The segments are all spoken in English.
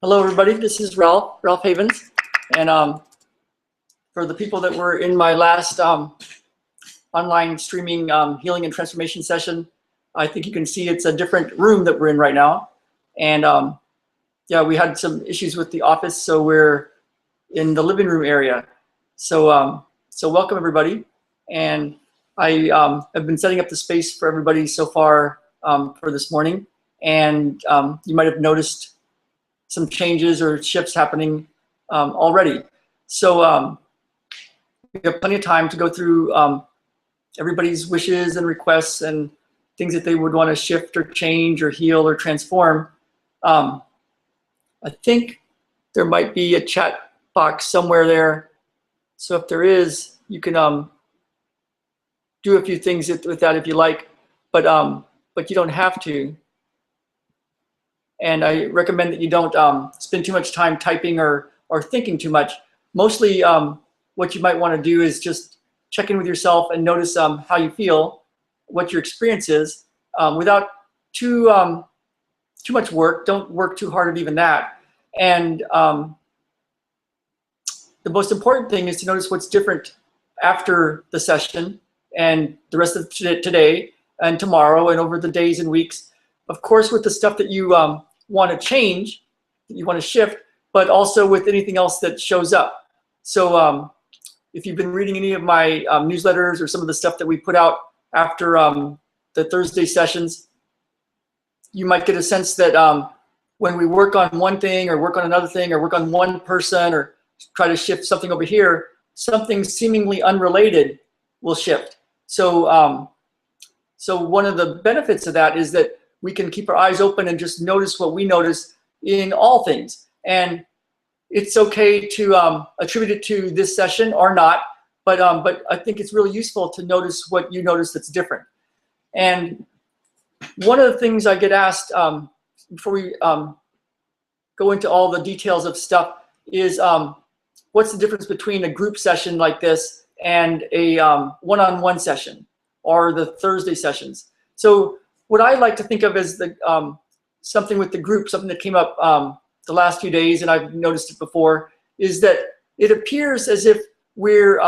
Hello, everybody. This is Ralph Havens. And for the people that were in my last online streaming healing and transformation session, I think you can see it's a different room that we're in right now. And yeah, we had some issues with the office, so we're in the living room area. So so welcome, everybody. And I have been setting up the space for everybody so far for this morning. And you might have noticed some changes or shifts happening already. So we have plenty of time to go through everybody's wishes and requests and things that they would want to shift or change or heal or transform. I think there might be a chat box somewhere there. So if there is, you can do a few things with that if you like, but you don't have to. And I recommend that you don't spend too much time typing or thinking too much. Mostly what you might want to do is just check in with yourself and notice how you feel, what your experience is, without too much work. Don't work too hard at even that. And the most important thing is to notice what's different after the session and the rest of today and tomorrow and over the days and weeks. Of course, with the stuff that you want to change, that you want to shift, but also with anything else that shows up. So if you've been reading any of my newsletters or some of the stuff that we put out after the Thursday sessions, you might get a sense that when we work on one thing or work on another thing or work on one person or try to shift something over here, something seemingly unrelated will shift. So so one of the benefits of that is that we can keep our eyes open and just notice what we notice in all things. And it's okay to attribute it to this session or not, but I think it's really useful to notice what you notice that's different. And one of the things I get asked before we go into all the details of stuff is what's the difference between a group session like this and a one-on-one session or the Thursday sessions. So what I like to think of as the something with the group, something that came up the last few days, and I've noticed it before, is that it appears as if we're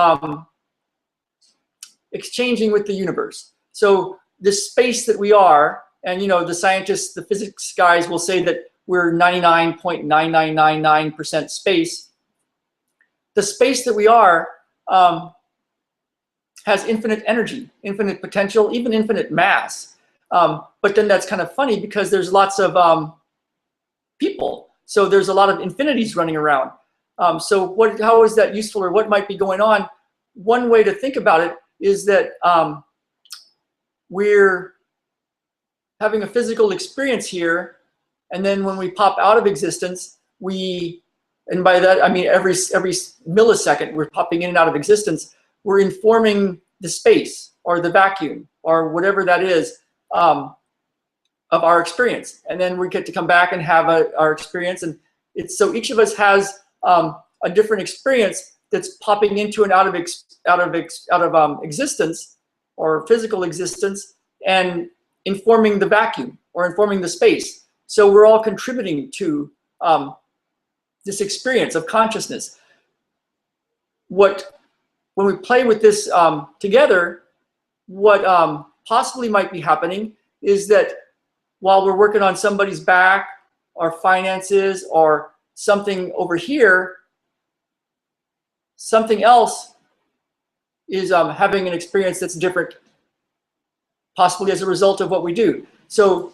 exchanging with the universe. So this space that we are, and you know, the scientists, the physics guys will say that we're 99.9999% space. The space that we are has infinite energy, infinite potential, even infinite mass. But then that's kind of funny because there's lots of people. So there's a lot of infinities running around. So how is that useful, or what might be going on? One way to think about it is that we're having a physical experience here, and then when we pop out of existence, and by that I mean every millisecond we're popping in and out of existence, we're informing the space or the vacuum or whatever that is of our experience, and then we get to come back and have our experience. And it's so each of us has a different experience that's popping into and out of existence or physical existence and informing the vacuum or informing the space. So we're all contributing to this experience of consciousness. When we play with this together, what possibly might be happening is that while we're working on somebody's back or finances or something over here, something else is having an experience that's different, possibly as a result of what we do. So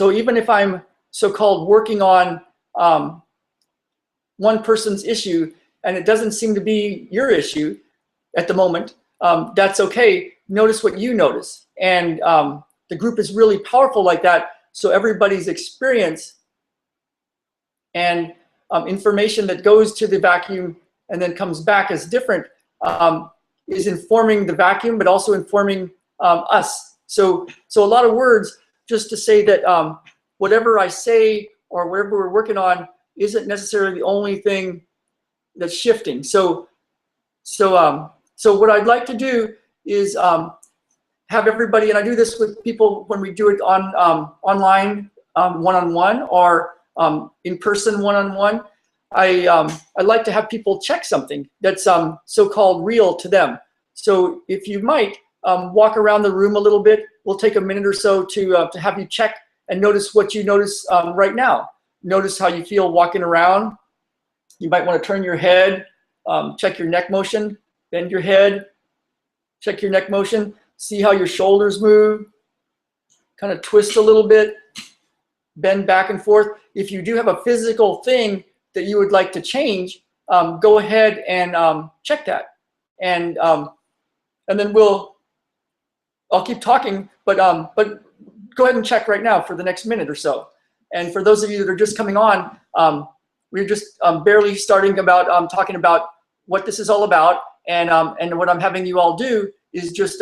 even if I'm so-called working on one person's issue and it doesn't seem to be your issue at the moment, that's okay. Notice what you notice. And the group is really powerful like that. So everybody's experience and information that goes to the vacuum and then comes back as different is informing the vacuum, but also informing us. So a lot of words just to say that whatever I say or whatever we're working on isn't necessarily the only thing that's shifting. So what I'd like to do is have everybody, and I do this with people when we do it on online one-on-one, or in person, one-on-one, I like to have people check something that's so-called real to them. So if you might walk around the room a little bit, we'll take a minute or so to have you check and notice what you notice right now. Notice how you feel walking around. You might want to turn your head, check your neck motion, bend your head, check your neck motion, see how your shoulders move, kind of twist a little bit, bend back and forth. If you do have a physical thing that you would like to change, go ahead and check that. And then I'll keep talking, but go ahead and check right now for the next minute or so. And for those of you that are just coming on, we're just barely starting about talking about what this is all about, and what I'm having you all do is just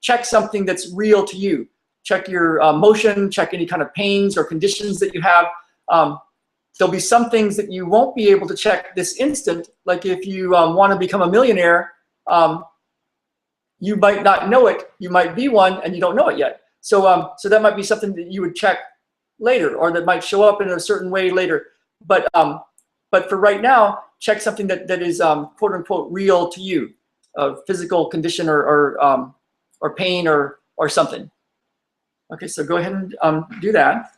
check something that's real to you. Check your motion, check any kind of pains or conditions that you have. There'll be some things that you won't be able to check this instant, like if you want to become a millionaire, you might not know it. You might be one and you don't know it yet. So that might be something that you would check later, or that might show up in a certain way later. But for right now, check something that is quote unquote real to you, a physical condition or pain or something. Okay, so go ahead and do that.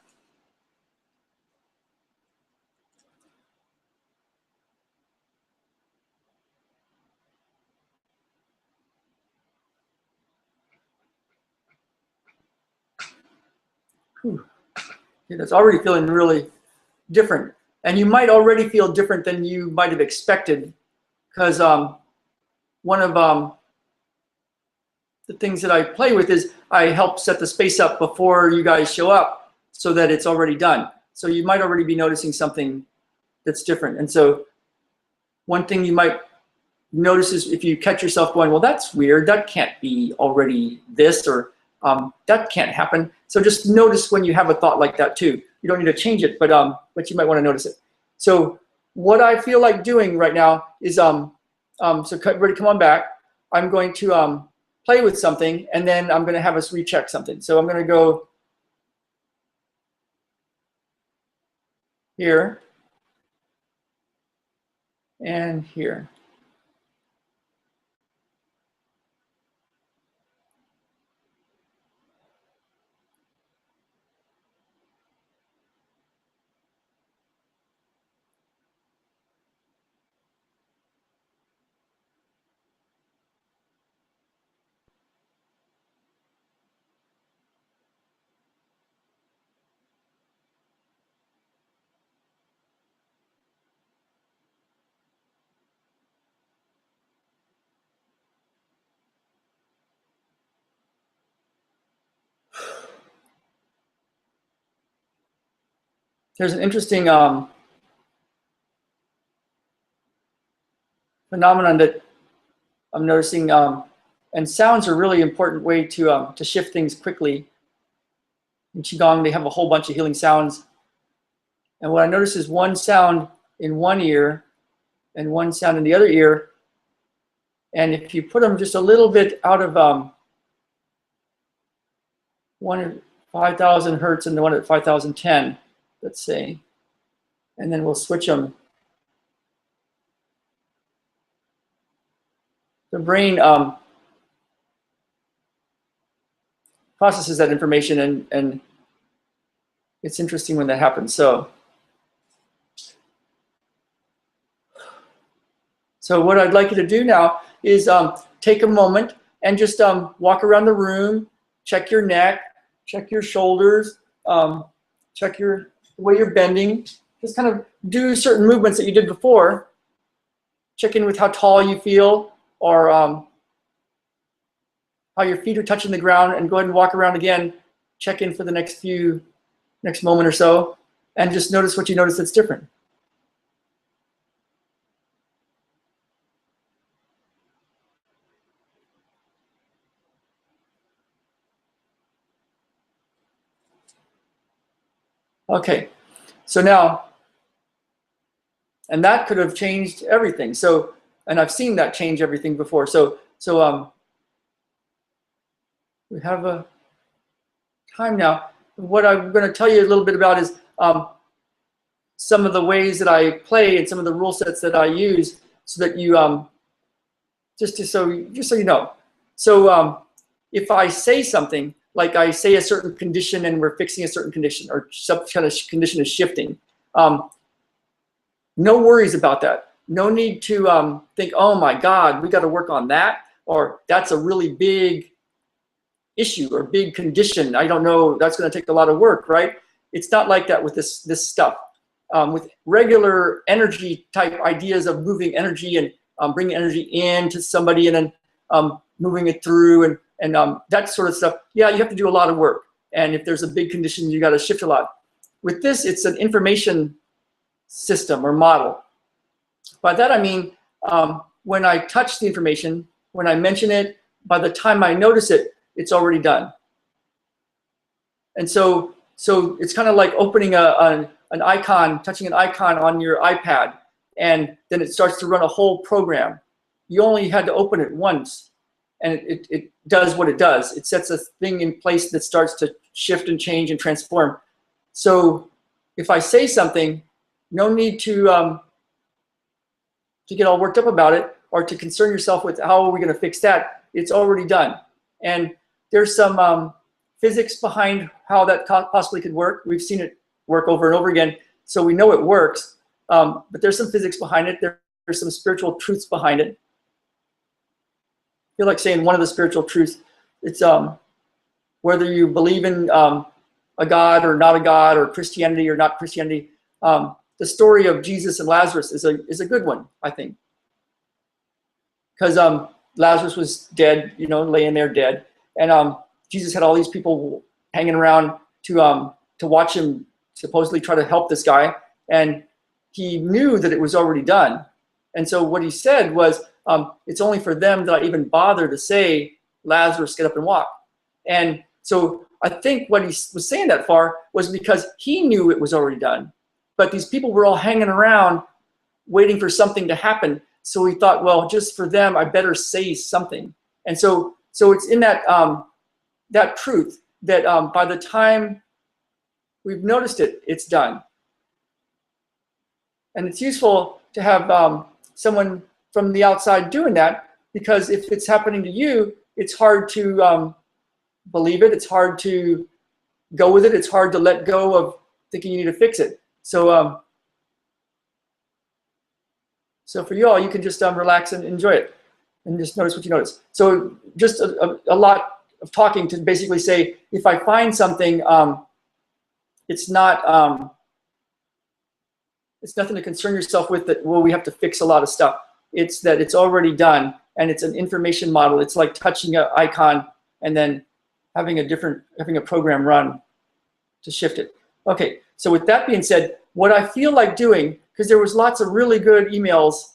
Whew. Okay, that's already feeling really different. And you might already feel different than you might have expected, because one of the things that I play with is I help set the space up before you guys show up so that it's already done. So you might already be noticing something that's different. And so one thing you might notice is if you catch yourself going, well, that's weird, that can't be already this, or that can't happen. So just notice when you have a thought like that too. You don't need to change it, but you might want to notice it. So what I feel like doing right now is, so everybody come on back. I'm going to play with something, and then I'm going to have us recheck something. So I'm going to go here and here. There's an interesting phenomenon that I'm noticing, and sounds are a really important way to shift things quickly. In Qigong, they have a whole bunch of healing sounds. And what I notice is one sound in one ear and one sound in the other ear. And if you put them just a little bit out of one at 5,000 hertz and the one at 5,010, let's say, and then we'll switch them. The brain processes that information, and it's interesting when that happens. So what I'd like you to do now is take a moment and just walk around the room, check your neck, check your shoulders, check the way you're bending. Just kind of do certain movements that you did before. Check in with how tall you feel, or how your feet are touching the ground, and go ahead and walk around again. Check in for the next moment or so, and just notice what you notice that's different. Okay, so now, and that could have changed everything. So, and I've seen that change everything before. So we have a time now. What I'm going to tell you a little bit about is some of the ways that I play and some of the rule sets that I use, so that you just so you know. So if I say something, like I say a certain condition and we're fixing a certain condition, or some kind of condition is shifting, no worries about that. No need to think, oh my God, we got to work on that, or that's a really big issue or big condition. I don't know, that's going to take a lot of work, right? It's not like that with this stuff. With regular energy type ideas of moving energy and bringing energy into somebody and then moving it through and that sort of stuff, yeah, you have to do a lot of work. And if there's a big condition, you got to shift a lot. With this, it's an information system or model. By that I mean, when I touch the information, when I mention it, by the time I notice it, it's already done. And so it's kind of like opening an icon, touching an icon on your iPad, and then it starts to run a whole program. You only had to open it once, and it does what it does. It sets a thing in place that starts to shift and change and transform. So if I say something, no need to get all worked up about it or to concern yourself with how are we going to fix that. It's already done. And there's some physics behind how that possibly could work. We've seen it work over and over again, so we know it works. But there's some physics behind it. There's some spiritual truths behind it. I feel like saying one of the spiritual truths. It's whether you believe in a God or not a God, or Christianity or not Christianity. The story of Jesus and Lazarus is a good one, I think, because Lazarus was dead, laying there dead, and Jesus had all these people hanging around to watch him supposedly try to help this guy, and he knew that it was already done. And so what he said was, it's only for them that I even bother to say, Lazarus, get up and walk. And so I think what he was saying that far was because he knew it was already done. But these people were all hanging around waiting for something to happen. So he thought, well, just for them, I better say something. And so it's in that that truth that by the time we've noticed it, it's done. And it's useful to have someone from the outside doing that, because if it's happening to you, it's hard to believe it. It's hard to go with it. It's hard to let go of thinking you need to fix it. So so for you all, you can just relax and enjoy it and just notice what you notice. So just a lot of talking to basically say, if I find something, it's not, it's nothing to concern yourself with that, well, we have to fix a lot of stuff. It's that it's already done, and it's an information model. It's like touching an icon and then having a program run to shift it. Okay, so with that being said, what I feel like doing, because there was lots of really good emails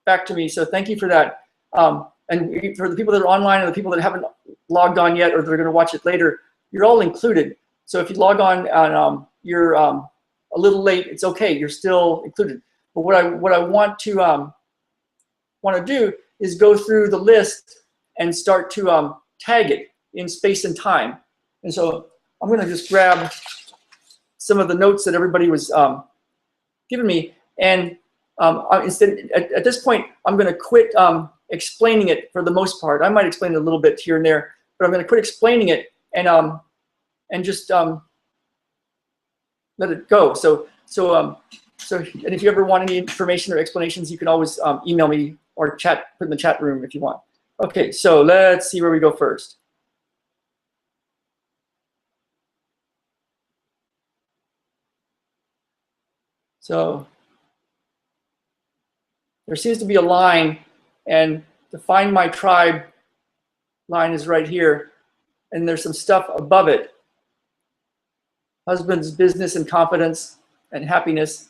back to me, so thank you for that. And for the people that are online and the people that haven't logged on yet or they're going to watch it later, you're all included. So if you log on and you're a little late, it's okay. You're still included. But what I want to do is go through the list and start to tag it in space and time. And so I'm going to just grab some of the notes that everybody was giving me, and instead at this point I'm going to quit explaining it for the most part. I might explain it a little bit here and there, but I'm going to quit explaining it and just let it go. So and if you ever want any information or explanations, you can always email me or put in the chat room if you want. Okay, so let's see where we go first. So there seems to be a line, and the Find My Tribe line is right here, and there's some stuff above it. Husband's business and confidence and happiness,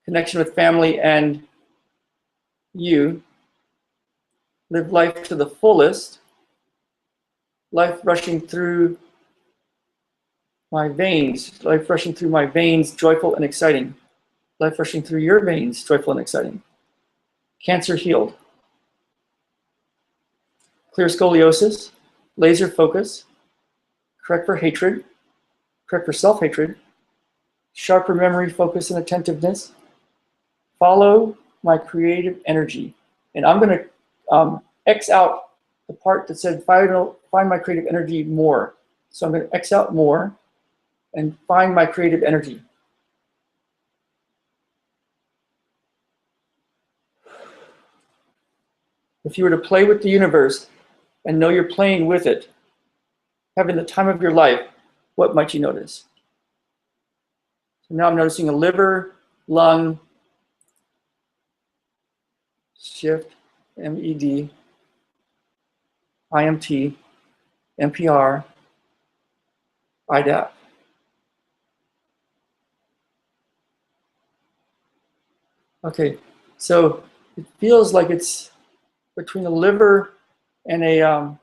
connection with family and you, live life to the fullest, life rushing through my veins, joyful and exciting. Life rushing through your veins, joyful and exciting. Cancer healed. Clear scoliosis, laser focus, correct for hatred, correct for self-hatred, sharper memory, focus, and attentiveness. Follow my creative energy. And I'm going to X out the part that said find my creative energy more. So I'm going to X out more and find my creative energy. If you were to play with the universe and know you're playing with it, having the time of your life, what might you notice? So now I'm noticing a liver, lung, shift, MED, IMT, NPR, IDAP. Okay, so it feels like it's between a liver and a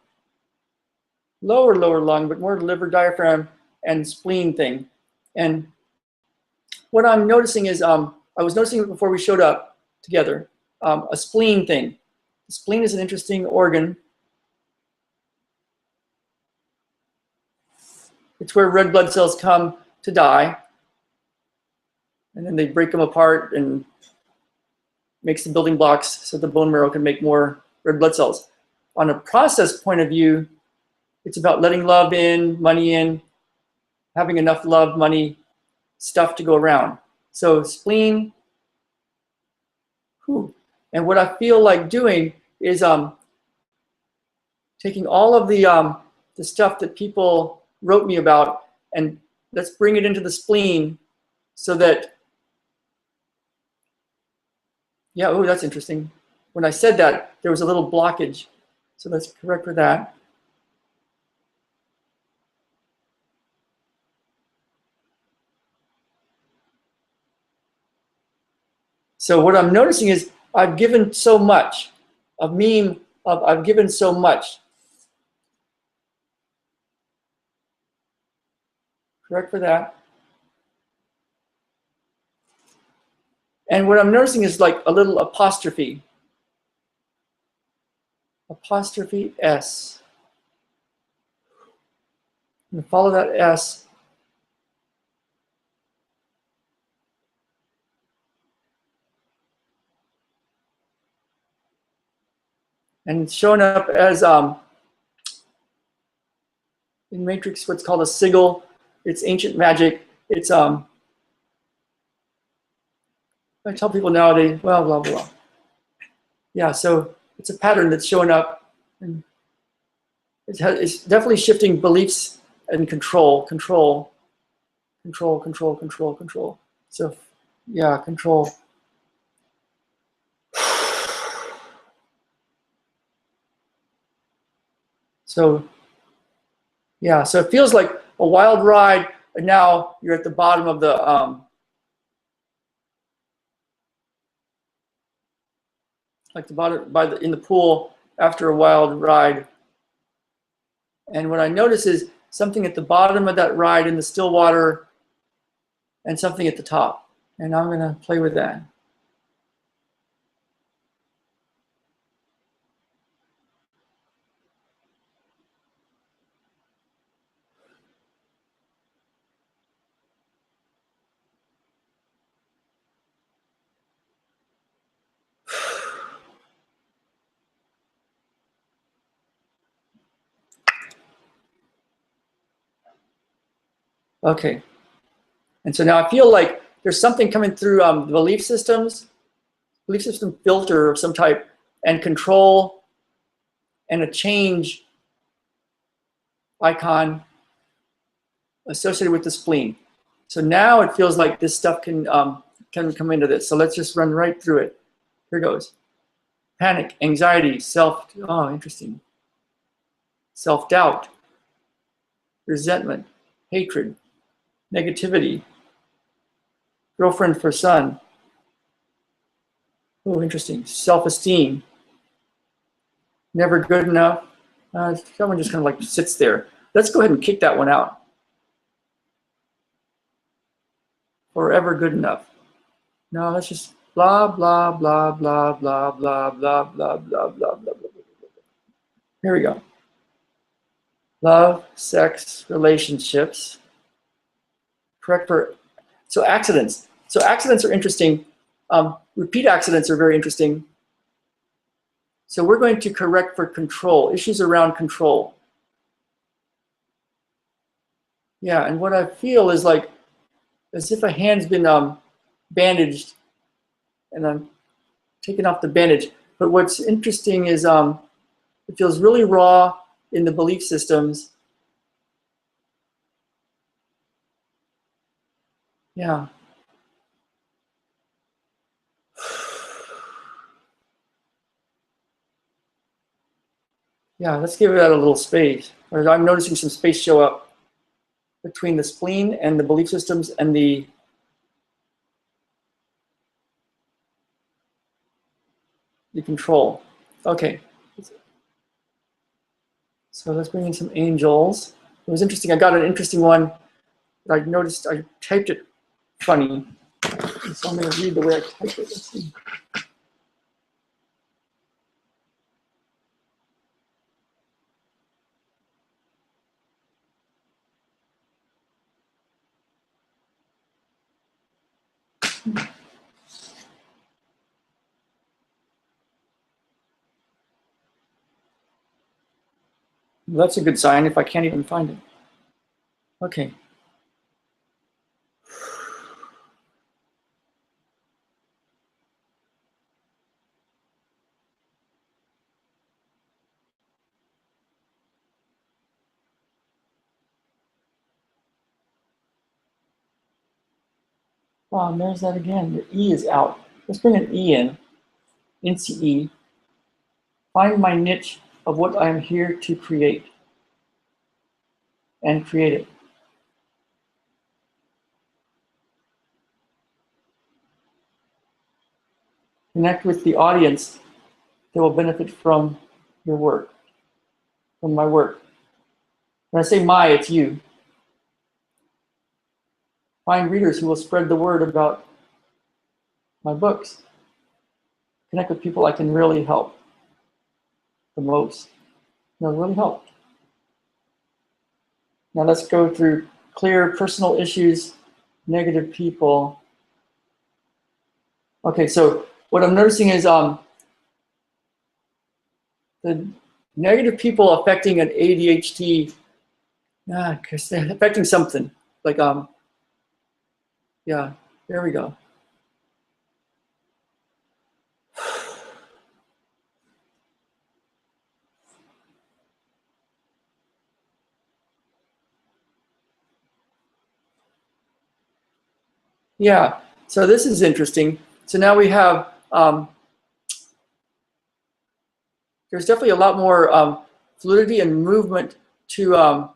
lower lung, but more liver, diaphragm, and spleen thing. And what I'm noticing is, I was noticing it before we showed up together, a spleen thing. The spleen is an interesting organ. It's where red blood cells come to die, and then they break them apart and makes the building blocks so the bone marrow can make more red blood cells. On a process point of view, it's about letting love in, money in, having enough love, money, stuff to go around. So spleen, whew. And what I feel like doing is taking all of the stuff that people wrote me about and let's bring it into the spleen so that, yeah, oh, that's interesting. When I said that, there was a little blockage. So let's correct for that. So what I'm noticing is I've given so much, a meme of I've given so much. Correct for that. And what I'm noticing is like a little apostrophe. Apostrophe S. I'm gonna follow that S. And it's showing up as in Matrix what's called a sigil. It's ancient magic. It's I tell people nowadays, well, blah blah. Yeah, so it's a pattern that's showing up, and it's definitely shifting beliefs and control. So yeah, control. So yeah, so it feels like a wild ride, and now you're at the bottom of the like the bottom in the pool after a wild ride. And what I notice is something at the bottom of that ride in the still water and something at the top. And I'm going to play with that. Okay. And so now I feel like there's something coming through the belief system filter of some type, and control, and a change icon associated with the spleen. So now it feels like this stuff can come into this. So let's just run right through it. Here goes. Panic, anxiety, interesting. Self-doubt, resentment, hatred, negativity, girlfriend for son. Oh, interesting. Self-esteem, never good enough. Someone just kind of like sits there. Let's go ahead and kick that one out. Forever good enough. No, let's just blah, blah, blah, blah, blah, blah, blah, blah, blah, blah, blah. Here we go. Love, sex, relationships. Correct for So accidents. So accidents are interesting. Repeat accidents are very interesting. So we're going to correct for control, issues around control. Yeah, and what I feel is like as if a hand's been bandaged, and I'm taking off the bandage. But what's interesting is it feels really raw in the belief systems. Yeah. Yeah, let's give that a little space. I'm noticing some space show up between the spleen and the belief systems and the control. Okay. So let's bring in some angels. It was interesting. I got an interesting one that I noticed. I typed it funny. So I'm going to read the way I typed it. Let's see. Well, that's a good sign if I can't even find it. Okay. Wow, and there's that again. The E is out. Let's bring an E in. NCE. Find my niche of what I'm here to create. And create it. Connect with the audience that will benefit from your work, from my work. When I say my, it's you. Find readers who will spread the word about my books. Connect with people I can really help the most. No, really help. Now let's go through clear personal issues, negative people. Okay, so what I'm noticing is the negative people affecting an ADHD, because they're affecting something. Like, yeah, there we go. Yeah, so this is interesting. So now we have, there's definitely a lot more fluidity and movement to the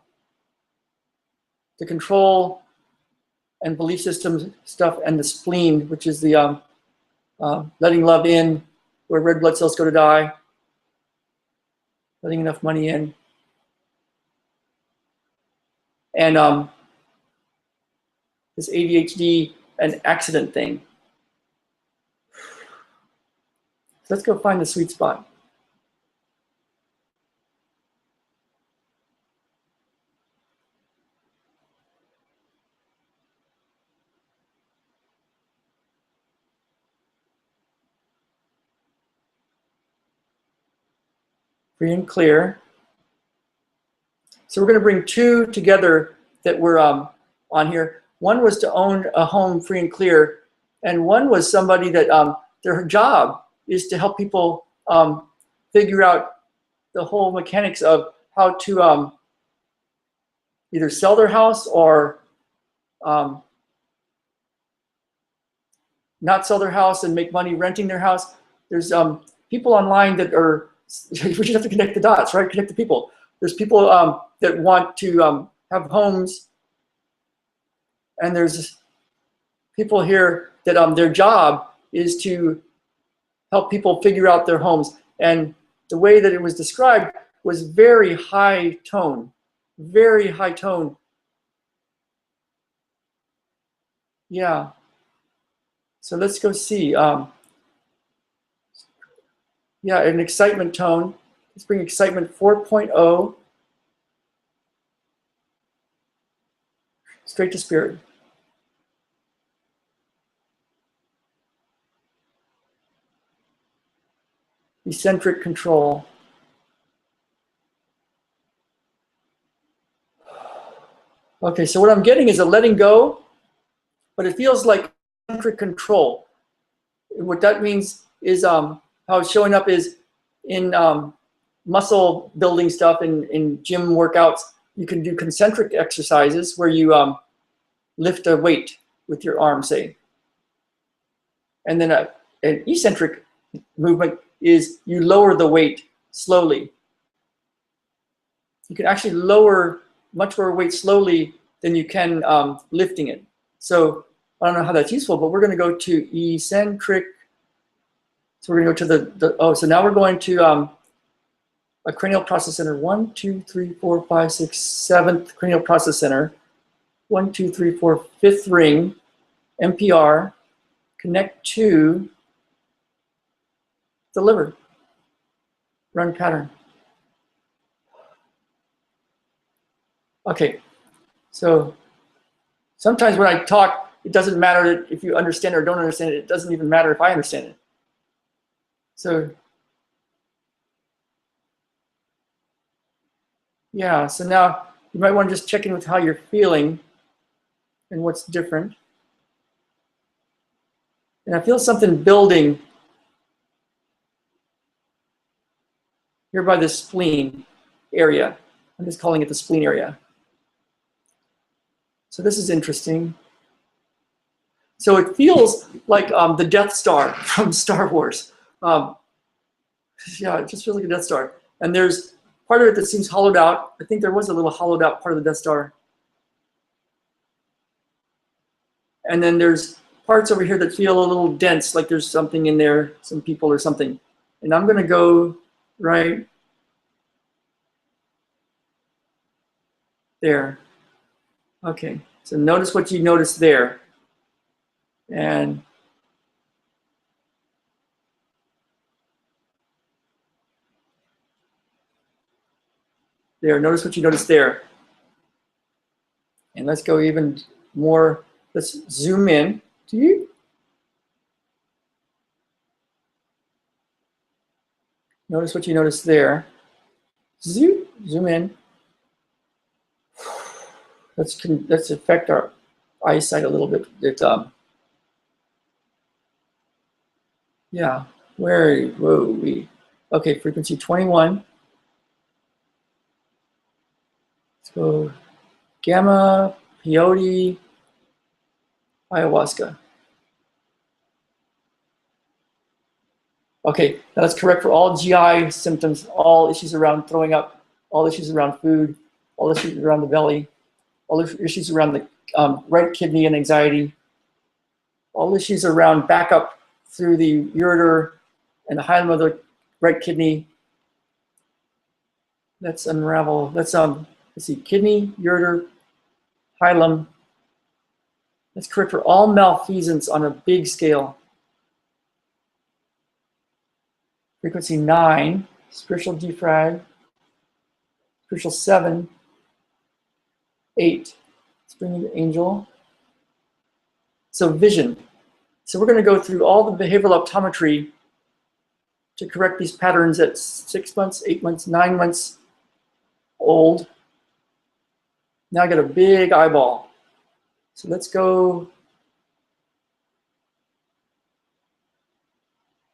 control and belief system stuff and the spleen, which is the letting love in, where red blood cells go to die, letting enough money in. And this ADHD and accident thing. So let's go find the sweet spot. Free and clear. So we're going to bring two together that were on here. One was to own a home free and clear, and one was somebody that their job is to help people figure out the whole mechanics of how to either sell their house or not sell their house and make money renting their house. There's people online that are, we just have to connect the dots, right? Connect the people. There's people that want to have homes, and there's people here that their job is to help people figure out their homes. And the way that it was described was very high tone, very high tone. Yeah. So let's go see. Yeah, an excitement tone. Let's bring excitement 4.0 straight to spirit. eccentric control. Okay, so what I'm getting is a letting go, but it feels like eccentric control. What that means is how it's showing up is in muscle building stuff, in gym workouts. You can do concentric exercises where you lift a weight with your arm, say. And then an eccentric movement is you lower the weight slowly. You can actually lower much more weight slowly than you can lifting it. So I don't know how that's useful, but we're going to go to eccentric. So we're going to go to so now we're going to a cranial process center. 1, 2, 3, 4, 5, 6, 7th cranial process center. 1, 2, 3, 4, 5th ring, MPR. Connect to the liver. Run pattern. Okay, so sometimes when I talk, it doesn't matter if you understand it or don't understand it. It doesn't even matter if I understand it. So yeah, so now you might want to just check in with how you're feeling and what's different. And I feel something building here by the spleen area. I'm just calling it the spleen area. So this is interesting. So it feels like the Death Star from Star Wars. Yeah, it just feels like a Death Star. And there's part of it that seems hollowed out. I think there was a little hollowed out part of the Death Star. And then there's parts over here that feel a little dense, like there's something in there, some people or something. And I'm gonna go right there. Okay, so notice what you notice there. And there, notice what you notice there. And let's go even more, let's zoom in. Do you? Notice what you notice there. Zoom in. Let's affect our eyesight a little bit. Yeah, whoa, okay, frequency 21. Let's go gamma, peyote, ayahuasca. Okay, that's correct for all GI symptoms, all issues around throwing up, all issues around food, all issues around the belly, all issues around the right kidney and anxiety, all issues around backup through the ureter and the hilum of the right kidney. Let's unravel. Let's see, kidney, ureter, hilum. That's correct for all malfeasance on a big scale. Frequency 9, spiritual defrag, spiritual 7, 8. Let's bring in the angel. So vision. So we're going to go through all the behavioral optometry to correct these patterns at 6 months, 8 months, 9 months old. Now I got a big eyeball. So let's go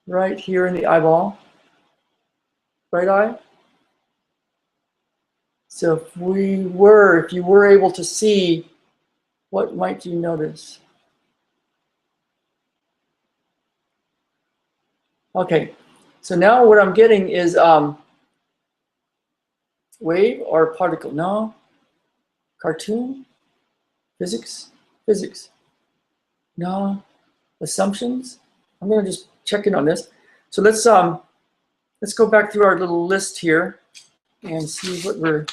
right here in the eyeball, right eye. So if you were able to see, what might you notice? Okay, so now what I'm getting is wave or particle. No, cartoon, physics, no, assumptions. I'm gonna just check in on this. So let's go back through our little list here and see what we're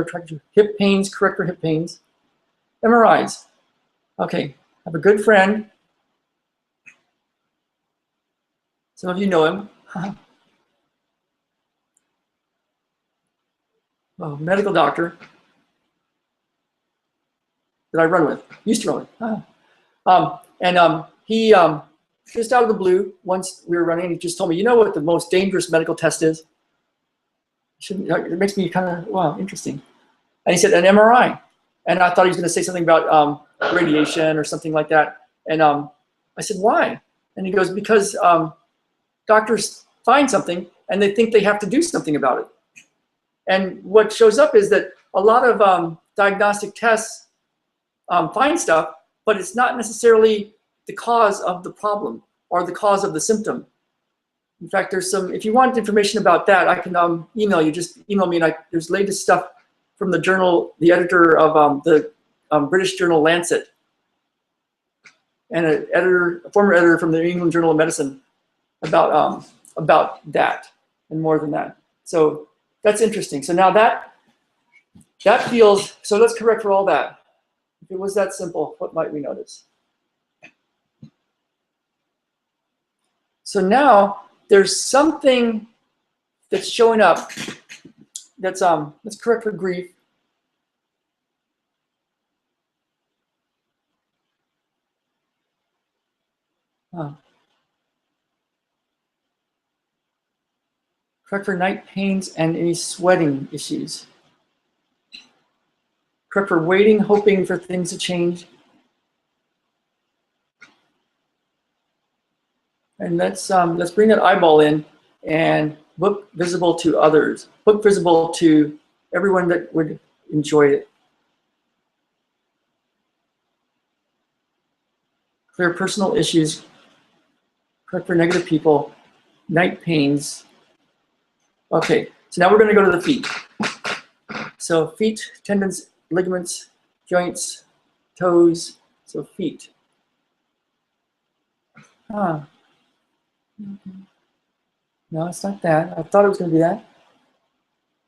trying to do. Hip pains, correct for hip pains. MRIs. Okay, I have a good friend. Some of you know him. Oh, medical doctor that I run with, used to run with. He just out of the blue, once we were running, he just told me, you know what the most dangerous medical test is? It makes me kind of, wow, interesting. And he said, an MRI. And I thought he was going to say something about radiation or something like that. And I said, why? And he goes, because doctors find something and they think they have to do something about it. And what shows up is that a lot of diagnostic tests find stuff, but it's not necessarily the cause of the problem or the cause of the symptom. In fact, there's some, if you want information about that, I can email you, just email me, and there's latest stuff from the journal, the editor of the British journal Lancet, and a former editor from the New England Journal of Medicine about that and more than that. So that's interesting. So now that feels, so let's correct for all that. If it was that simple, what might we notice? So now there's something that's showing up that's let's correct for grief. Correct for night pains and any sweating issues. Correct for waiting, hoping for things to change. And let's bring that eyeball in and book visible to others. Book visible to everyone that would enjoy it. Clear personal issues. Correct for negative people. Night pains. Okay, so now we're going to go to the feet. So feet, tendons, ligaments, joints, toes. So feet. No, it's not that. I thought it was going to be that.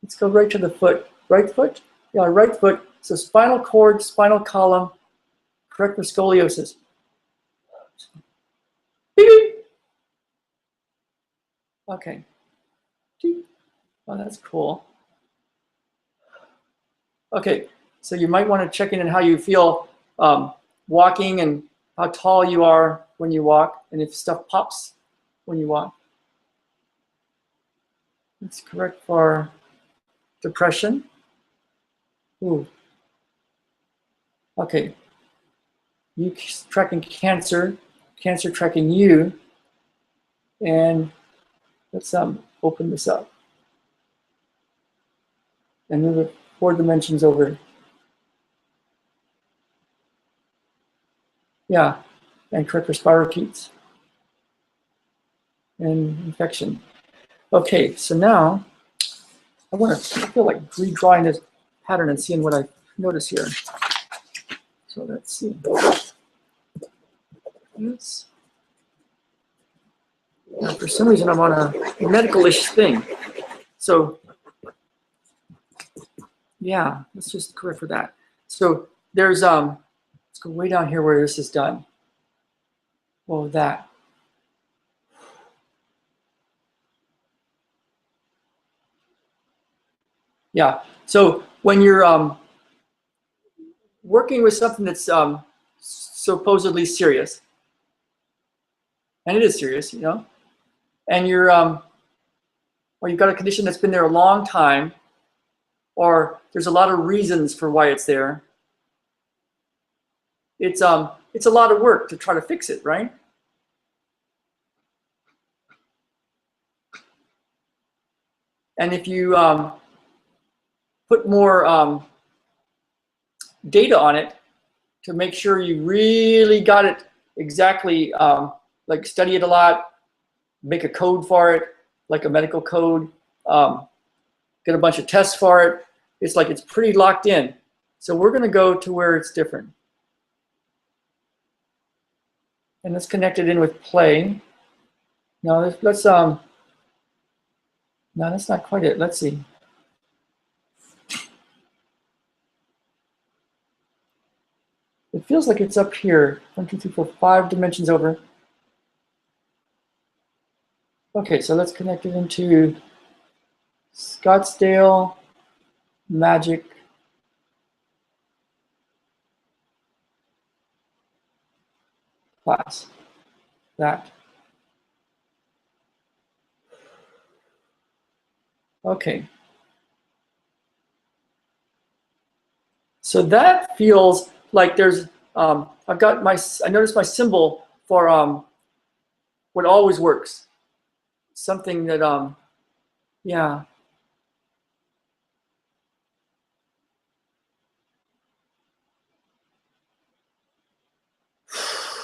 Let's go right to the foot. Right foot? Yeah, right foot. So spinal cord, spinal column. Correct for scoliosis. Beep, beep. Okay. Oh, that's cool. Okay, so you might want to check in on how you feel walking and how tall you are when you walk, and if stuff pops when you walk. That's correct for depression. Ooh. Okay. You tracking cancer, cancer tracking you, and let's open this up. And move it 4 dimensions over. Yeah, and correct for spirochetes and infection. Okay, so now I feel like redrawing this pattern and seeing what I notice here. So let's see. Yes. Now, for some reason, I'm on a medical-ish thing. So yeah, let's just correct for that. So there's let's go way down here where this is done. Well, that. Yeah. So when you're working with something that's supposedly serious, and it is serious, you know, and you're or you've got a condition that's been there a long time, or there's a lot of reasons for why it's there. It's a lot of work to try to fix it, right? And if you put more data on it to make sure you really got it exactly, like study it a lot, make a code for it, like a medical code, get a bunch of tests for it. It's like it's pretty locked in. So we're going to go to where it's different. And let's connect it in with play. Now let's no, that's not quite it. Let's see. It feels like it's up here. 1, 2, 3, 4, 5 dimensions over. Okay, so let's connect it into Scottsdale Magic class. that. Okay. So that feels like there's, I've got my, I noticed my symbol for what always works. Something that, yeah.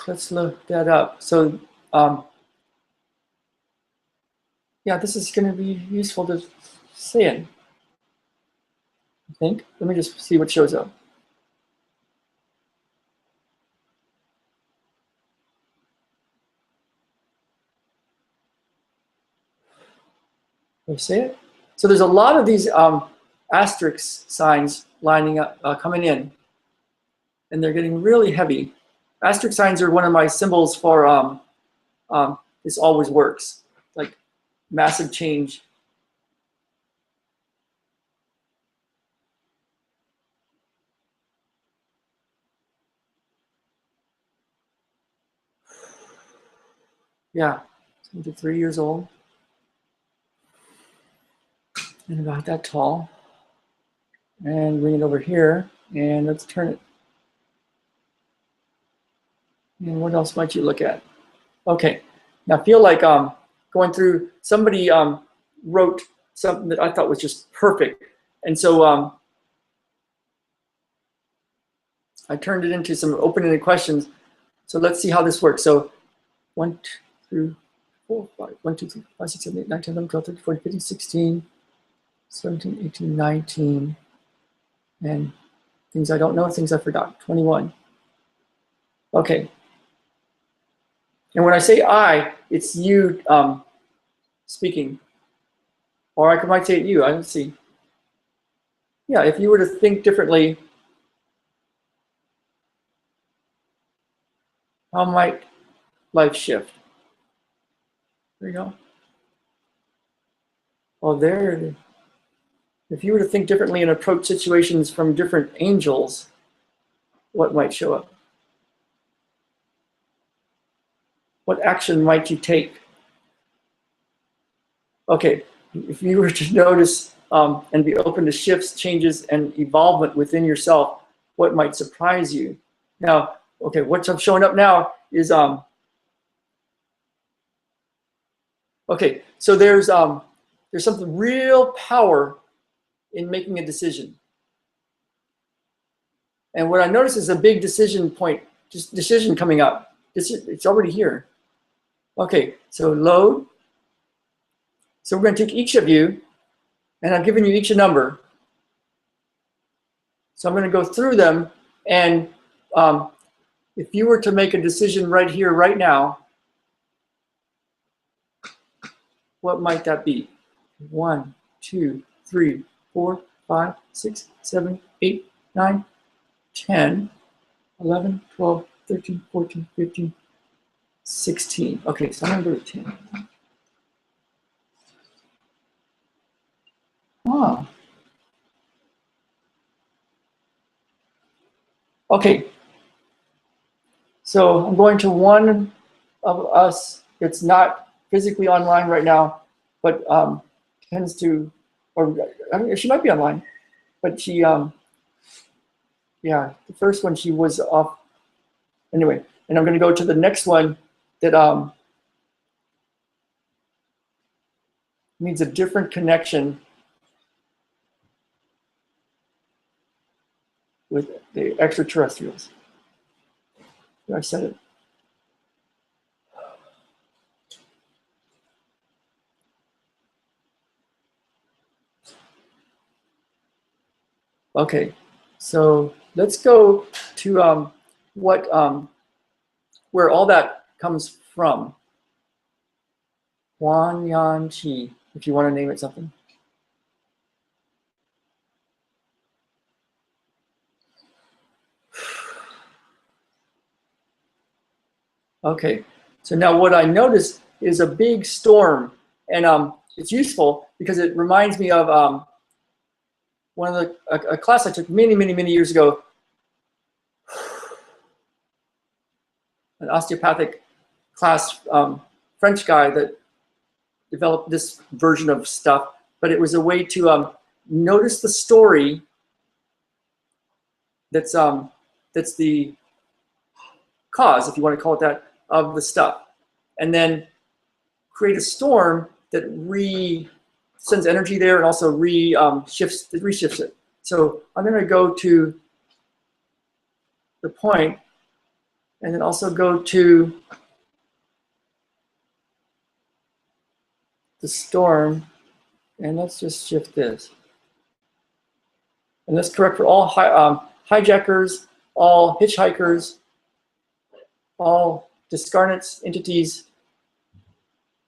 Let's look that up. So, yeah, this is going to be useful to say it, I think. Let me just see what shows up. Can you see it? So there's a lot of these asterisk signs lining up, coming in, and they're getting really heavy. Asterisk signs are one of my symbols for this always works, like massive change. Yeah, 23 years old and about that tall. And bring it over here, and let's turn it. And what else might you look at? Okay, now I feel like going through, somebody wrote something that I thought was just perfect. And so I turned it into some open-ended questions. So let's see how this works. So 1, 2, 3, 4, 5, 1, 2, 3, 5, 6, 7, 8, 9, 10, 11, 12, 13, 14, 15, 16, 17, 18, 19, and things I don't know, things I forgot, 21. Okay. And when I say I, it's you speaking. Or I might say it you, I don't see. Yeah, if you were to think differently, how might life shift? There you go. Oh, there it is. If you were to think differently and approach situations from different angels, what might show up? What action might you take? Okay, if you were to notice and be open to shifts, changes, and evolvement within yourself, what might surprise you? Now, okay, what's showing up now is, okay, so there's something real power in making a decision. And what I notice is a big decision point, just decision coming up. It's already here. Okay, so load. So we're going to take each of you, and I've given you each a number. So I'm going to go through them, and if you were to make a decision right here, right now, what might that be? 1, 2, 3, 4, 5, 6, 7, 8, 9, 10, 11, 12, 13, 14, 15, 16. Okay, so I'm going to go to 10. Ah. Okay. So I'm going to one of us that's not physically online right now, but tends to, or I mean, she might be online, but she, yeah, the first one she was off. Anyway, and I'm going to go to the next one that needs a different connection with the extraterrestrials. I said it. Okay, so let's go to where all that comes from. Huan Yan Qi, if you want to name it something. Okay, so now what I noticed is a big storm, and it's useful because it reminds me of one of a class I took many years ago, an osteopathic class French guy that developed this version of stuff, but it was a way to notice the story that's the cause, if you want to call it that, of the stuff, and then create a storm that sends energy there and also reshifts it. So I'm going to go to the point and then also go to the storm, and let's just shift this. And that's correct for all hijackers, all hitchhikers, all discarnates, entities,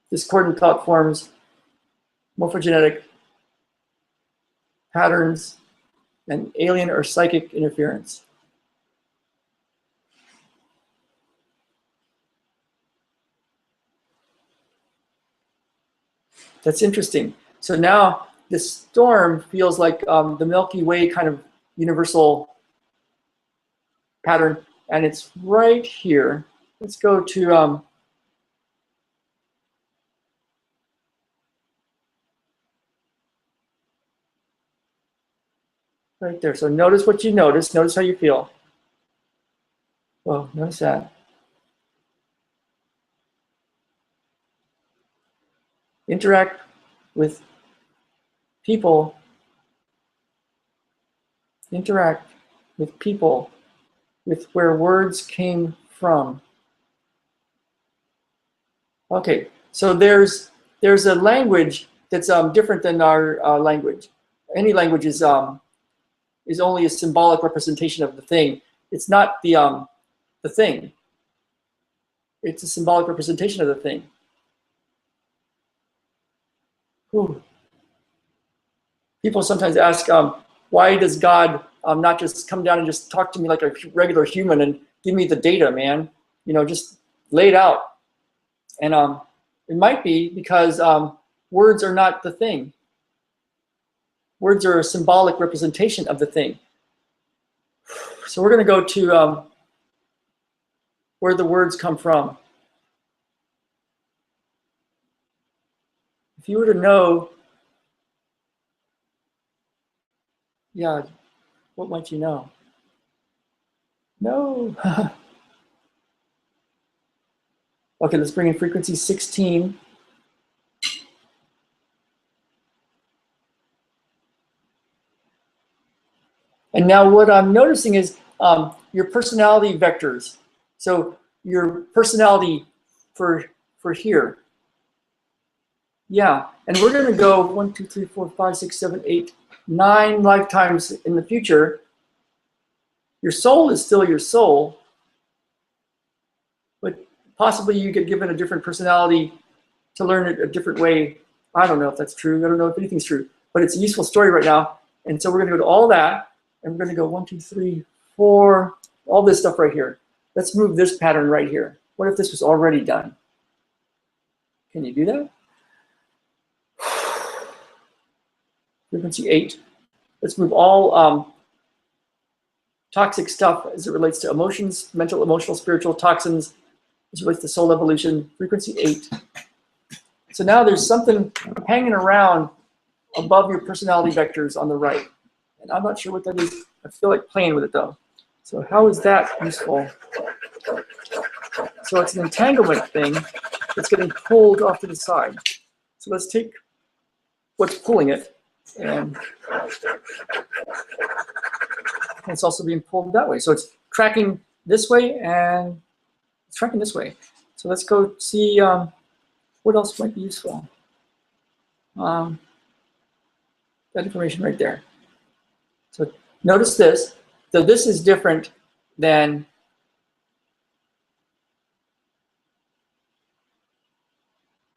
discordant thought forms, morphogenetic patterns, and alien or psychic interference. That's interesting. So now this storm feels like the Milky Way kind of universal pattern, and it's right here. Let's go to right there. So notice what you notice. Notice how you feel. Oh, notice that. Interact with people. Interact with people with where words came from. Okay, so there's a language that's different than our language. Any language is only a symbolic representation of the thing. It's not the thing. It's a symbolic representation of the thing. Whew. People sometimes ask, why does God not just come down and just talk to me like a regular human and give me the data, man? You know, just lay it out. And it might be because words are not the thing. Words are a symbolic representation of the thing. So we're going to go to where the words come from. If you were to know, yeah, what might you know? No. Okay, let's bring in frequency 16. And now what I'm noticing is your personality vectors. So your personality for here. Yeah, and we're going to go 1, 2, 3, 4, 5, 6, 7, 8, 9 lifetimes in the future. Your soul is still your soul, but possibly you get given a different personality to learn it a different way. I don't know if that's true. I don't know if anything's true, but it's a useful story right now. And so we're going to go to all that, and we're going to go 1, 2, 3, 4, all this stuff right here. Let's move this pattern right here. What if this was already done? Can you do that? Frequency 8. Let's move all toxic stuff as it relates to emotions, mental, emotional, spiritual toxins, as it relates to soul evolution. Frequency 8. So now there's something hanging around above your personality vectors on the right. And I'm not sure what that is. I feel like playing with it though. So how is that useful? So it's an entanglement thing that's getting pulled off to the side. So let's take what's pulling it, and it's also being pulled that way. So it's tracking this way and it's tracking this way. So let's go see what else might be useful. That information right there. So notice this. So this is different than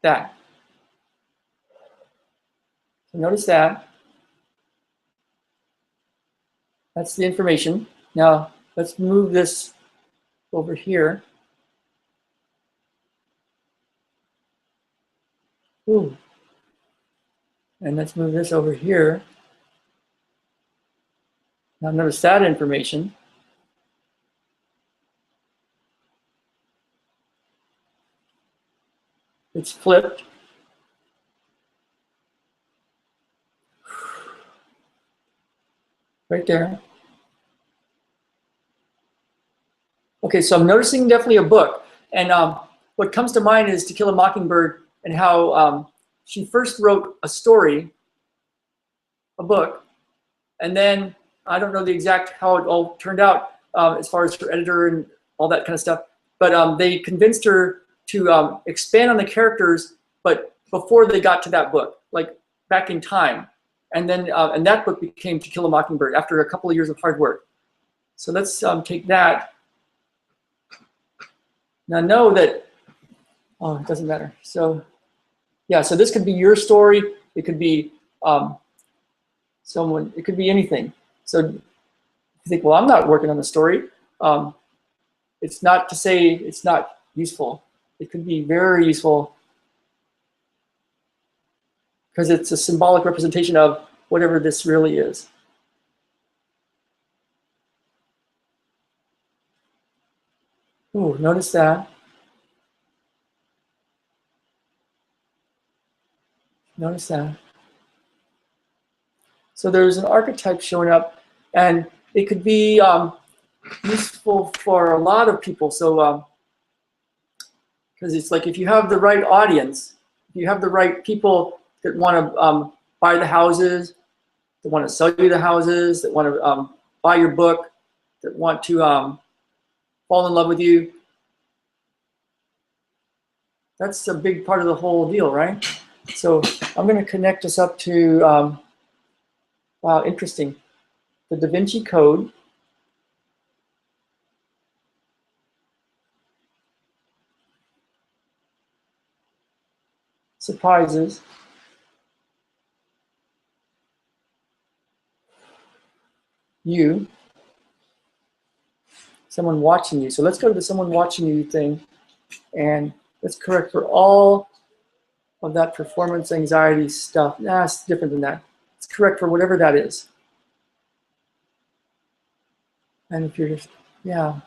that. So notice that. That's the information. Now let's move this over here. Ooh. And let's move this over here. Now notice that information. It's flipped. Right there. Okay, so I'm noticing definitely a book. And what comes to mind is To Kill a Mockingbird and how she first wrote a story, a book, and then I don't know the exact how it all turned out as far as her editor and all that kind of stuff, but they convinced her to expand on the characters, but before they got to that book, like back in time. And then and that book became To Kill a Mockingbird after a couple of years of hard work. So let's take that. Now know that, oh, it doesn't matter. So yeah, so this could be your story. It could be someone, it could be anything. So you think, well, I'm not working on the story. It's not to say it's not useful. It could be very useful because it's a symbolic representation of whatever this really is. Ooh, notice that. Notice that. So there's an archetype showing up, and it could be useful for a lot of people. So, because it's like if you have the right audience, if you have the right people that want to buy the houses, that want to sell you the houses, that want to buy your book, that want to fall in love with you, that's a big part of the whole deal, right? So I'm going to connect us up to, wow, interesting, the Da Vinci Code. Surprises. You. Someone watching you. So let's go to the someone watching you thing, and let's correct for all of that performance anxiety stuff. Nah, it's different than that. It's correct for whatever that is. And if you're just, yeah.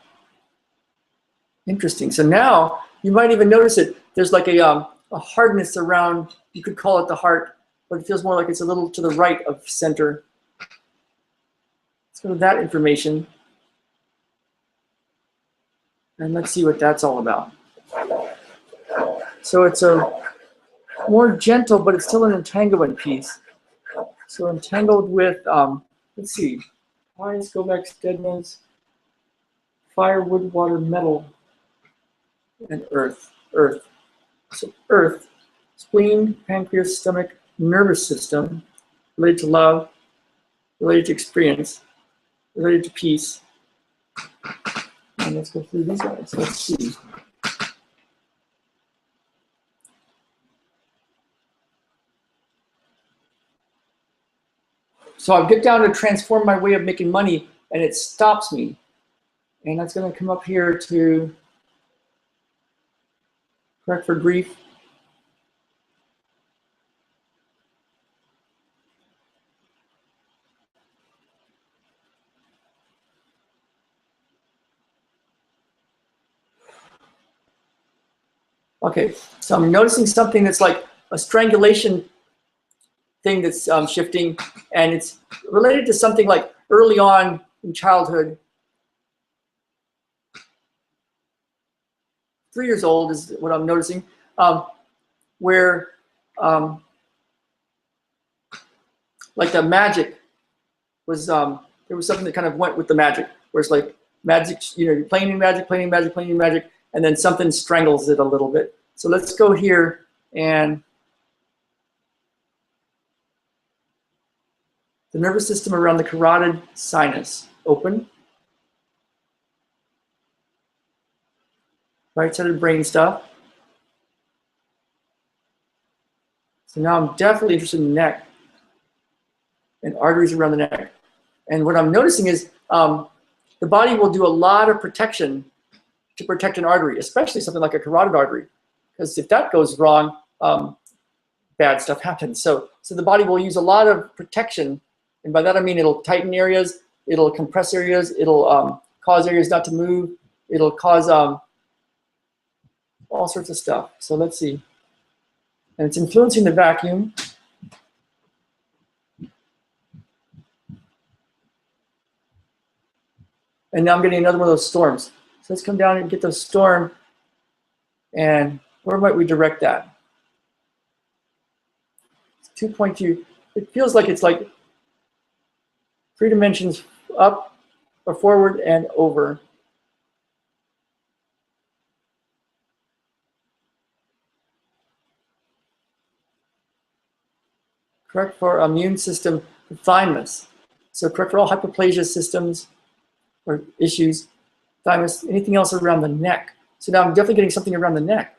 Interesting. So now you might even notice it. There's like a hardness around, you could call it the heart, but it feels more like it's a little to the right of center. Let's go to that information. And let's see what that's all about. So it's a more gentle, but it's still an entanglement piece. So entangled with, let's see, Ice, Gomex, Deadmans, Fire, Wood, Water, Metal, and Earth. Earth. So Earth, spleen, pancreas, stomach, nervous system, related to love, related to experience, related to peace. And let's go through these guys. Let's see. So I get down to transform my way of making money, and it stops me. And that's going to come up here to correct for grief. Okay, so I'm noticing something that's like a strangulation thing that's shifting, and it's related to something like early on in childhood. 3 years old is what I'm noticing, where like the magic was, there was something that kind of went with the magic, where it's like magic, you know, you're playing in magic, playing in magic, playing in magic, and then something strangles it a little bit. So let's go here and the nervous system around the carotid sinus, open. Right-sided brain stuff. So now I'm definitely interested in the neck and arteries around the neck. And what I'm noticing is the body will do a lot of protection to protect an artery, especially something like a carotid artery. Because if that goes wrong, bad stuff happens. So the body will use a lot of protection. And by that I mean it'll tighten areas, it'll compress areas, it'll cause areas not to move, it'll cause all sorts of stuff. So let's see. and it's influencing the vacuum. And now I'm getting another one of those storms. So let's come down and get the storm. And where might we direct that? It's 2.2. It feels like it's like 3 dimensions up or forward and over. Correct for immune system, the thymus. So correct for all hyperplasia systems or issues, thymus, anything else around the neck. So now I'm definitely getting something around the neck.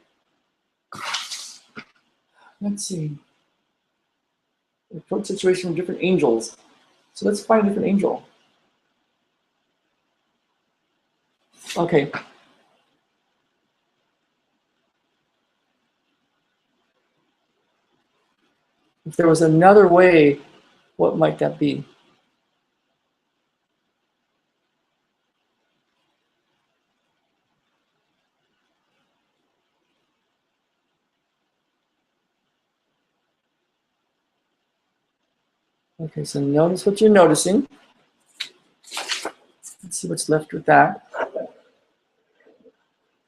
Let's see. Approach situation with different angels. So let's find a different angel. Okay. If there was another way, what might that be? Okay, so notice what you're noticing. Let's see what's left with that.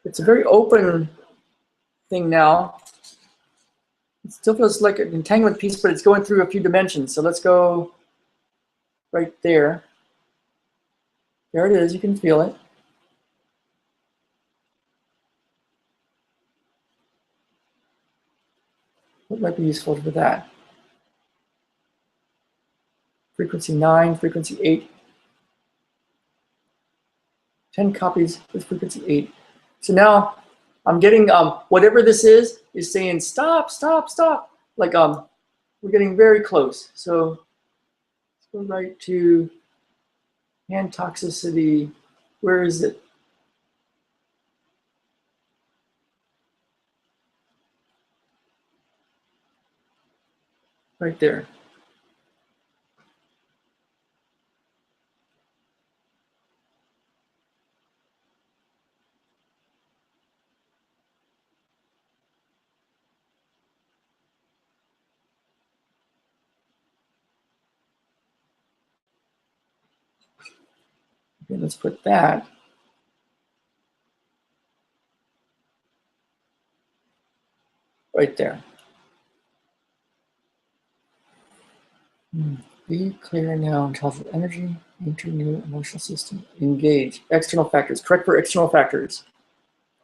It's a very open thing now. It still feels like an entanglement piece, but it's going through a few dimensions. So let's go right there. There it is, you can feel it. What might be useful for that? Frequency 9, frequency 8. 10 copies with frequency 8. So now I'm getting whatever this is saying stop, stop, stop. Like we're getting very close. So let's go right to hand toxicity. Where is it? Right there. Okay, let's put that right there. Be clear now in terms of energy, enter new emotional system, engage. External factors, correct for external factors.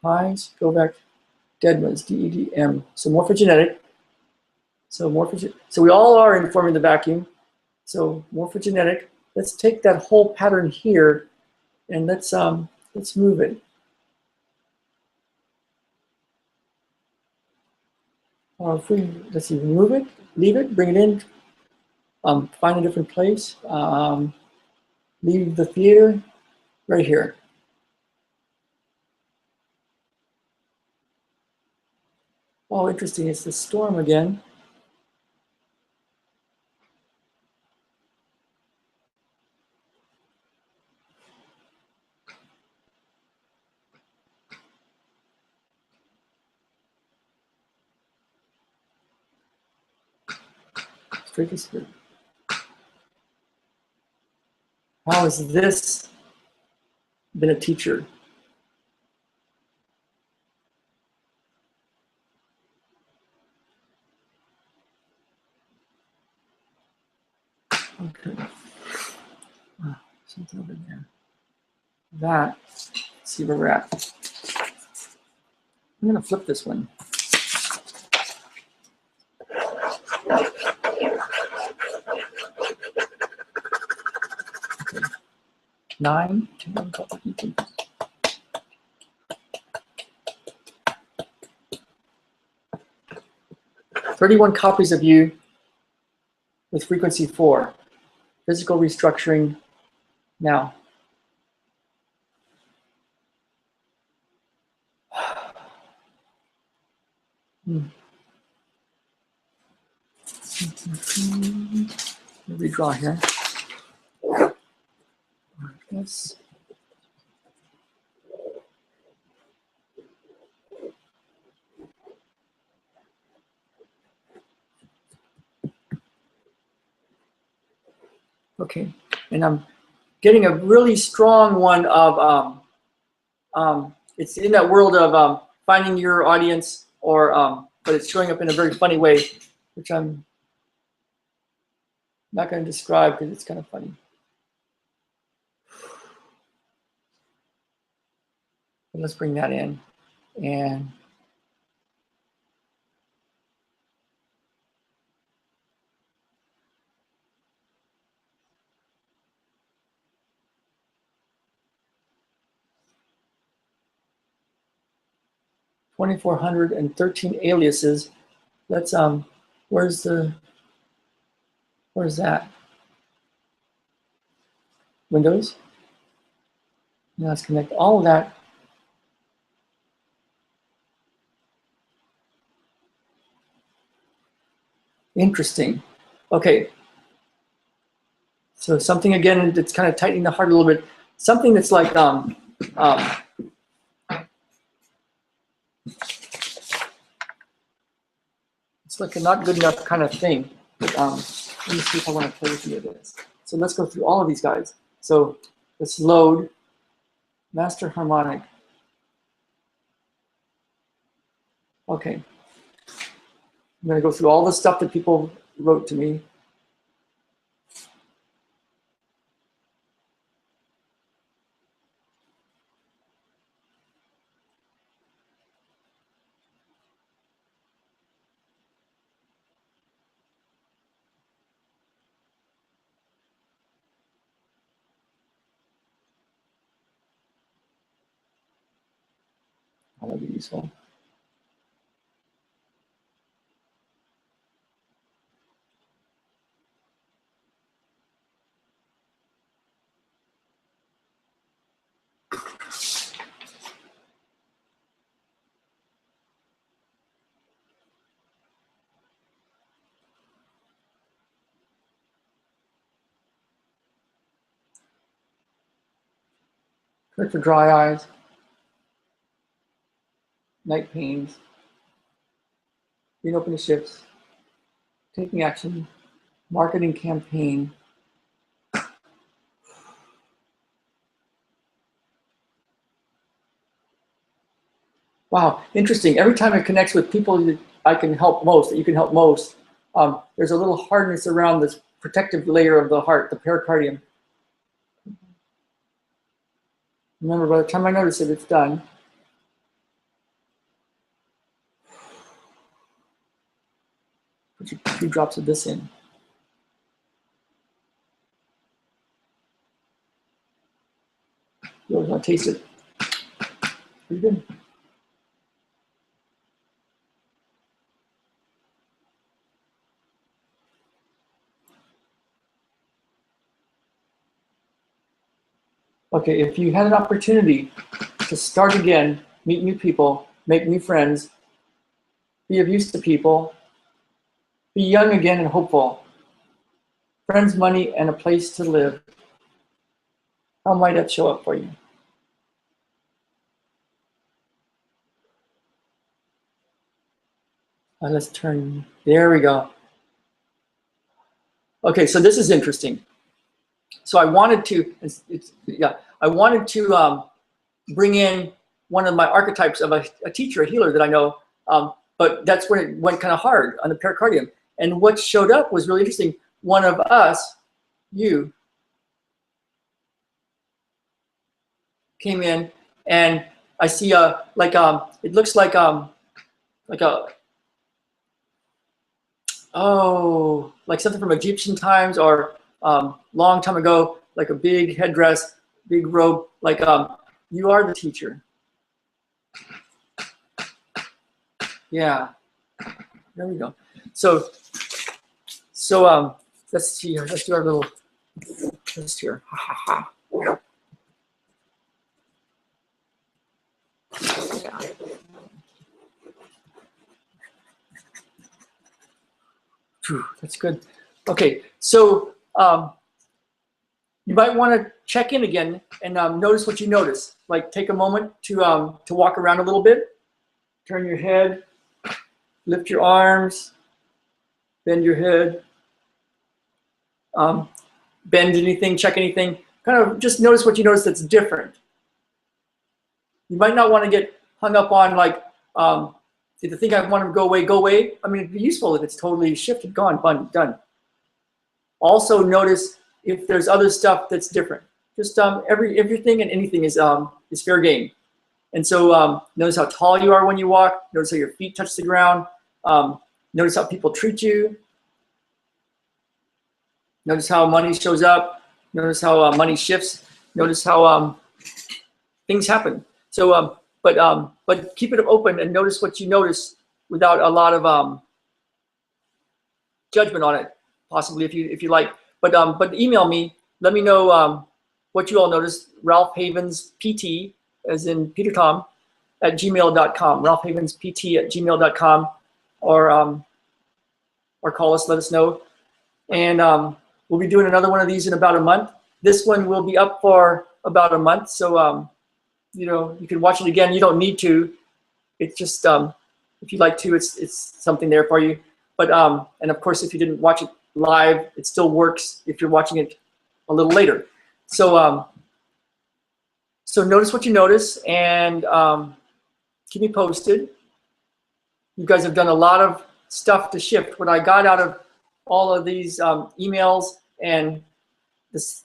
Highs, go back, dead ones, DEDM. So morphogenetic. So we all are informing the vacuum. So morphogenetic. Let's take that whole pattern here and let's move it. If we let's see, remove it, leave it, bring it in, find a different place, leave the theater right here. Oh, interesting, it's the storm again. Straight to spirit. How has this been a teacher? Okay. Something over there. That, let's see where we're at. I'm gonna flip this one. Okay. 9, 10, 15. "31 copies of you with frequency 4. Physical restructuring now." Redraw here. Yes. Okay, and I'm getting a really strong one of, it's in that world of finding your audience, or but it's showing up in a very funny way, which I'm not going to describe because it's kind of funny. But let's bring that in, and (2,413 aliases). Let's where's that? Windows. Now let's connect all of that. Interesting. Okay. So something again that's kind of tightening the heart a little bit. Something that's like it's like a not good enough kind of thing. But, let me see if I want to play with any of this. So let's go through all of these guys. So let's load master harmonic. Okay. I'm going to go through all the stuff that people wrote to me. That'll be useful. Correct for dry eyes, night pains, being open to shifts, taking action, marketing campaign. Wow, interesting. Every time it connects with people that I can help most, that you can help most, there's a little hardness around this protective layer of the heart, the pericardium. Remember, by the time I notice it, it's done. Put a few drops of this in. You always want to taste it. Pretty good. Okay, if you had an opportunity to start again, meet new people, make new friends, be of use to people, be young again and hopeful, friends, money, and a place to live, how might that show up for you? Let's turn, there we go. Okay, so this is interesting. So I wanted to, I wanted to bring in one of my archetypes of a teacher, a healer that I know, but that's when it went kind of hard on the pericardium. And what showed up was really interesting. One of us, you, came in, and I see it looks like a, oh, like something from Egyptian times, or long time ago, like a big headdress, big robe, like you are the teacher. Yeah, there we go. So let's see here. Let's do our little test here. Ha ha ha. Yeah. Whew, that's good. Okay, so you might want to check in again and notice what you notice. Like, take a moment to walk around a little bit, turn your head, lift your arms, bend your head. bend anything, check anything. Kind of just notice what you notice that's different. You might not want to get hung up on like, if the thing I want to go away, go away. I mean, it'd be useful if it's totally shifted, gone, done. Also notice if there's other stuff that's different. Just everything and anything is fair game. And so notice how tall you are when you walk. Notice how your feet touch the ground. Notice how people treat you. Notice how money shows up. Notice how money shifts. Notice how things happen. So, but keep it open and notice what you notice without a lot of judgment on it, possibly if you like. But email me. Let me know what you all noticed. Ralph Havens PT, as in Peter Tom, at gmail.com. Ralph Havens PT at gmail.com, or call us. Let us know. And we'll be doing another one of these in about a month. This one will be up for about a month. So, you know, you can watch it again. You don't need to. It's just, if you'd like to, it's something there for you. But, and of course, if you didn't watch it live, it still works if you're watching it a little later. So, so notice what you notice and keep me posted. You guys have done a lot of stuff to shift. What I got out of all of these emails and this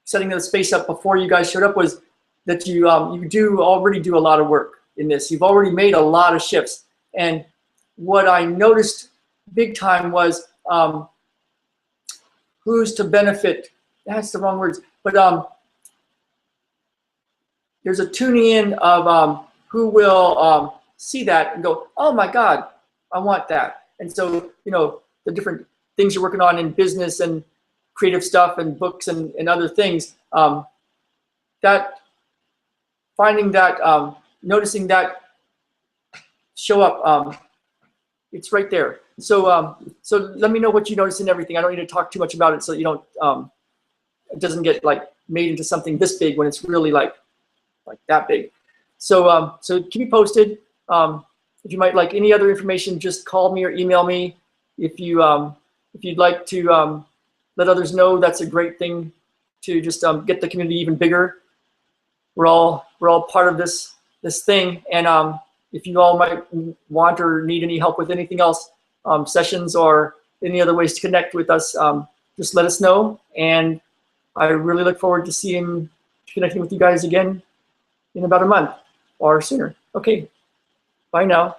setting the space up before you guys showed up was that you already do a lot of work in this. You've already made a lot of shifts. And what I noticed big time was who's to benefit. That's the wrong words. But there's a tuning in of who will see that and go, oh my God, I want that. And so, you know, the different things you're working on in business and creative stuff and books and other things, that finding that, noticing that show up, it's right there. So, so let me know what you notice in everything. I don't need to talk too much about it so you don't, it doesn't get like made into something this big when it's really like that big. So, so keep me posted. If you might like any other information, just call me or email me. If you'd like to let others know, that's a great thing to just get the community even bigger. We're all part of this thing, and if you all might want or need any help with anything else, sessions or any other ways to connect with us, just let us know. And I really look forward to connecting with you guys again in about a month or sooner. Okay, bye now.